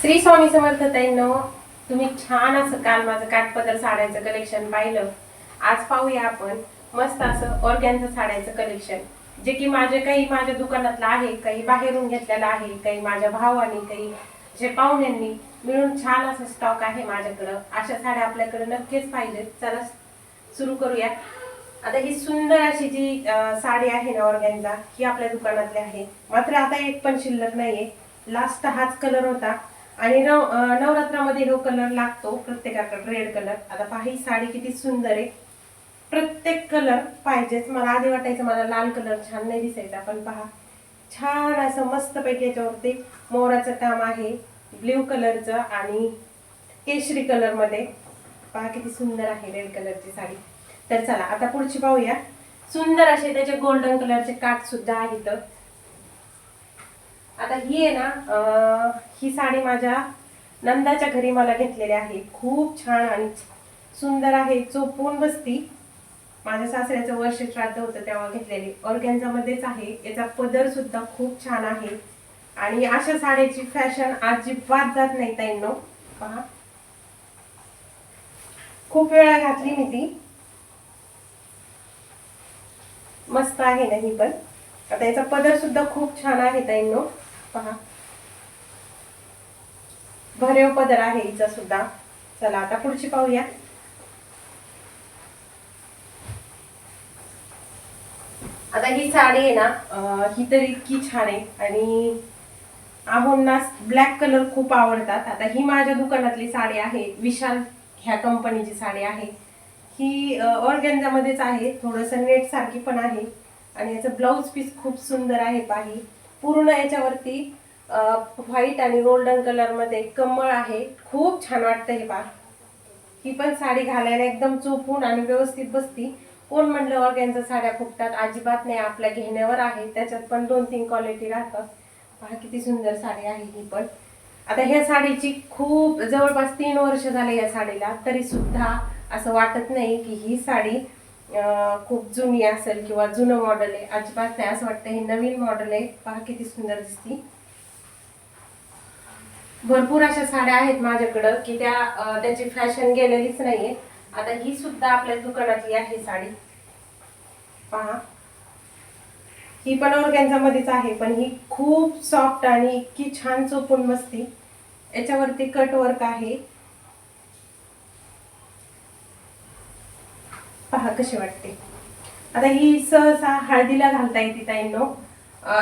श्री स्वामी समर्थ ताईंनो, तुम्ही छान असं काल माझं काठपदर साड्यांचं कलेक्शन पाहिलं. आज पाहूया आपण मस्त असं ऑर्गॅनचं साड्यांचं कलेक्शन, जे की माझ्या दुकानातलं आहे, काही बाहेरून घेतलेलं आहे, काही माझ्या भावानी, काही जे पाहुण्यांनी मिळून छान असं स्टॉक आहे माझ्याकडं. अशा साड्या आपल्याकडे नक्कीच पाहिजे. चला सुरू करूया. आता ही सुंदर अशी जी साडी आहे ना ऑर्गॅनचा, ही आपल्या दुकानातली आहे. मात्र आता एक पण शिल्लक नाहीये. लास्ट हाच कलर होता आणि नवरात्रामध्ये हा कलर लागतो प्रत्येकाकडे, रेड कलर. आता पहा ही साडी किती सुंदर आहे. प्रत्येक कलर पाहिजेच. मला आधी वाटायचं मला लाल कलर छान नाही दिसायचा, पण पहा छान असं मस्त पैकी याच्यावरती मोराचं काम आहे, ब्ल्यू कलरचं आणि केशरी कलर मध्ये. पहा किती सुंदर आहे रेड कलरची साडी. तर चला आता पुढची पाहूया. सुंदर असे त्याचे गोल्डन कलरचे काठ सुद्धा आहेत. आता ही आहे ना, ही साडी माझ्या नंदाच्या घरी मला घेतलेली आहे. खूप छान आणि सुंदर आहे, चोपून बसती. माझ्या सासऱ्याचं वर्ष श्राद्ध होतं तेव्हा घेतलेली. ऑर्गॅन्झा मध्येच आहे. याचा पदर सुद्धा खूप छान आहे आणि अशा साड्याची फॅशन अजिबात जात नाही ताईंनो. पहा खूप वेळा घातली मी ती. मस्त आहे ना ही पण. आता याचा पदर सुद्धा खूप छान आहे ताईंनो. पहा भरेव पदर आहे हिचा सुद्धा. चला आता पुढची पाहूया. आता ही साडी आहे ना, ही तर इतकी छान आहे आणि आहोंना ब्लॅक कलर खूप आवडतात. आता ही माझ्या दुकानातली साडी आहे, विशाल ह्या कंपनीची साडी आहे. ही ऑर्गॅन्झा मध्येच आहे, थोडस नेट सारखी पण आहे आणि याचं ब्लाऊज पीस खूप सुंदर आहे. पाही पूर्ण याच्यावरती व्हाईट आणि गोल्डन कलर मध्ये कमळ आहे. खूप छान वाटतं हे पहा. ही पण साडी घालायला एकदम चोपून आणि व्यवस्थित बसती. कोण म्हणलं ऑर्गॅन्झा साड्या फुगतात? अजिबात नाही, आपल्या घेण्यावर आहे. त्याच्यात पण 2-3 क्वालिटी राहतात. पहा किती सुंदर साडी आहे ही पण. आता ह्या साडीची खूप जवळपास 3 वर्ष झाले या साडीला, तरी सुद्धा असं वाटत नाही की ही साडी खूप जुनी असेल किंवा जुनं मॉडेल आहे. अजिबात नाही, असं वाटतं हे नवीन मॉडेल आहे. पहा किती सुंदर दिसती. भरपूर अशा साड्या आहेत माझ्याकडं की त्याची फॅशन गेलेलीच नाहीये. आता ही सुद्धा आपल्या दुकानातली आहे साडी. पहा ही पण ऑर्गॅन्झा मध्येच आहे, पण ही खूप सॉफ्ट आणि इतकी छान चोपून बसती. याच्यावरती कट वर्क आहे. पहा कशी वाटते. आता ही सहसा हळदीला घालता येते ताईंनो,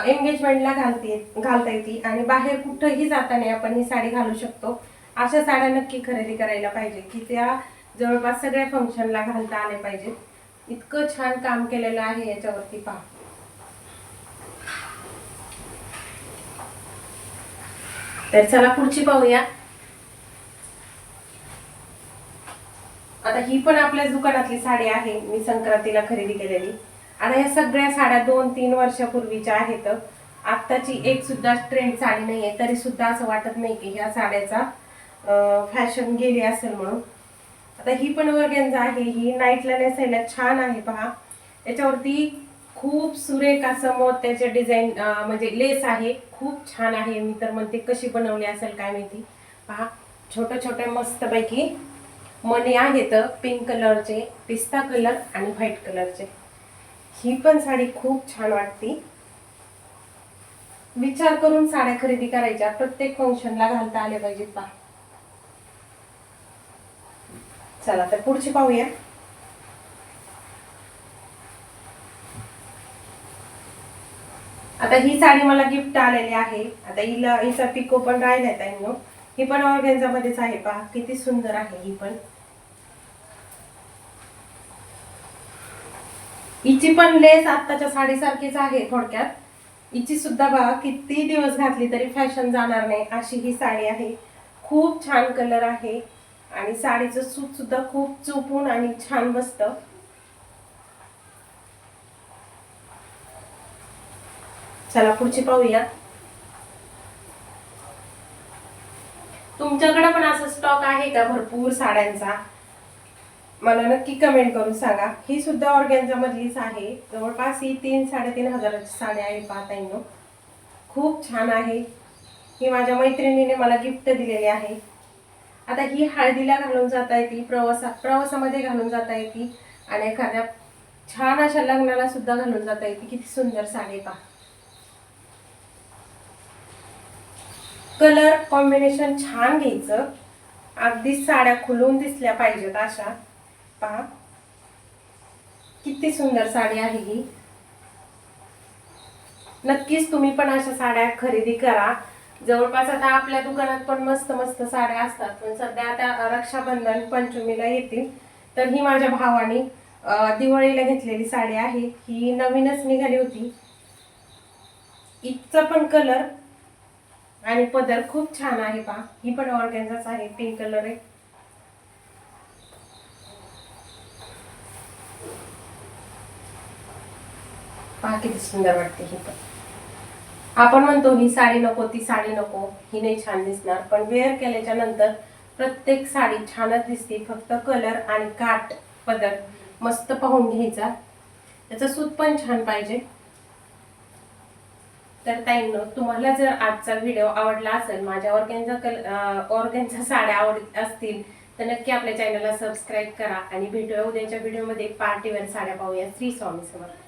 एंगेजमेंटला घालता येते आणि बाहेर कुठंही जाताना आपण ही साडी घालू शकतो. अशा साड्या नक्की खरेदी करायला पाहिजे की त्या जवळपास सगळ्या फंक्शनला घालता आले पाहिजेत. इतकं छान काम केलेलं आहे याच्यावरती. पहा तर चला पुढची पाहूया. आता ही पण आपल्या दुकानातली साडी आहे, मी संक्रांतीला खरेदी केलेली. आता या सगळ्या साड्या 2-3 वर्षापूर्वीच्या आहेत. आत्ताची एक सुद्धा ट्रेंड साडी नाहीये, तरी सुद्धा असं वाटत नाही की ह्या साड्याचा फॅशन गेली असेल म्हणून. आता ही पण ऑर्गॅन्झा आहे. ही नाईटला नेसायला छान आहे. पहा याच्यावरती खूप सुरेख असं मोत्याचे डिझाईन म्हणजे लेस आहे. खूप छान आहे. मी तर म्हणते कशी बनवली असेल काय माहिती. पहा छोटे छोटे मस्तपैकी मणी आहेत, पिंक कलरचे, पिस्ता कलर आणि व्हाईट कलरचे. ही पण साडी खूप छान वाटते. विचार करून साड्या खरेदी करायच्या, प्रत्येक फंक्शनला घालता आले पाहिजेत. पहा चला तर पुढची पाहूया. आता ही साडी मला गिफ्ट आलेली आहे. आता हिचा पिको पण राहिलाय ताईंनो. ही पण ऑर्गॅन्झा मध्येच आहे. पहा किती सुंदर आहे ही पण. हिची पण लेस आत्ताच्या साडीसारखीच आहे थोडक्यात. हिची सुद्धा बघा किती दिवस घातली तरी फॅशन जाणार नाही अशी ही साडी आहे. खूप छान कलर आहे आणि साडीचं सूत सुद्धा खूप चुपून आणि छान बसतं. चला पुढची पाहूया. तुमच्याकडे पण असं स्टॉक आहे का भरपूर साड्यांचा? मला नक्की कमेंट करून सांगा. ही सुद्धा ऑर्गॅन्झा मधलीच आहे. जवळपास ही 3-3.5 हजाराची साडी आहे. पाहता येईल, खूप छान आहे. ही माझ्या मैत्रिणीने मला गिफ्ट दिलेली आहे. आता ही हळदीला घालून जाता येते, प्रवासामध्ये घालून जाता येते आणि एखाद्या छान अशा लग्नाला सुद्धा घालून जाता येते. किती सुंदर साडी पहा. कलर कॉम्बिनेशन छान घ्यायचं, अगदी साड्या खुलून दिसल्या पाहिजेत अशा. पहा किती सुंदर साडी आहे ही. नक्कीच तुम्ही पण अशा साड्या खरेदी करा. जवळपास आता आपल्या दुकानात पण मस्त मस्त साड्या असतात, पण सध्या आता रक्षाबंधन पंचमीला येतील. तर ही माझ्या भावाने दिवाळीला घेतलेली साडी आहे. ही नवीनच निघाली होती. इथचा पण कलर आणि पदर खूप छान आहे पहा. ही पण ऑर्गॅन्झाच आहे, पिंक कलर आहे. पहा किती सुंदर वाटते ही पण. आपण म्हणतो ही साडी नको, ती साडी नको, ही नाही छान दिसणार, पण वेअर केल्याच्या नंतर प्रत्येक साडी छानच दिसते. फक्त कलर आणि काठ पदर मस्त पाहून घ्यायचा. त्याचं सूत पण छान पाहिजे. तर ताईंनो, तुम्हाला जर आजचा व्हिडिओ आवडला असेल, माझ्या ऑर्गॅन्झा साड्या आवडत असतील, तर नक्की आपल्या चॅनलला सबस्क्राईब करा आणि भेटूया उद्याच्या व्हिडिओमध्ये. पार्टीवर साड्या पाहूया. श्री स्वामी समर्थ.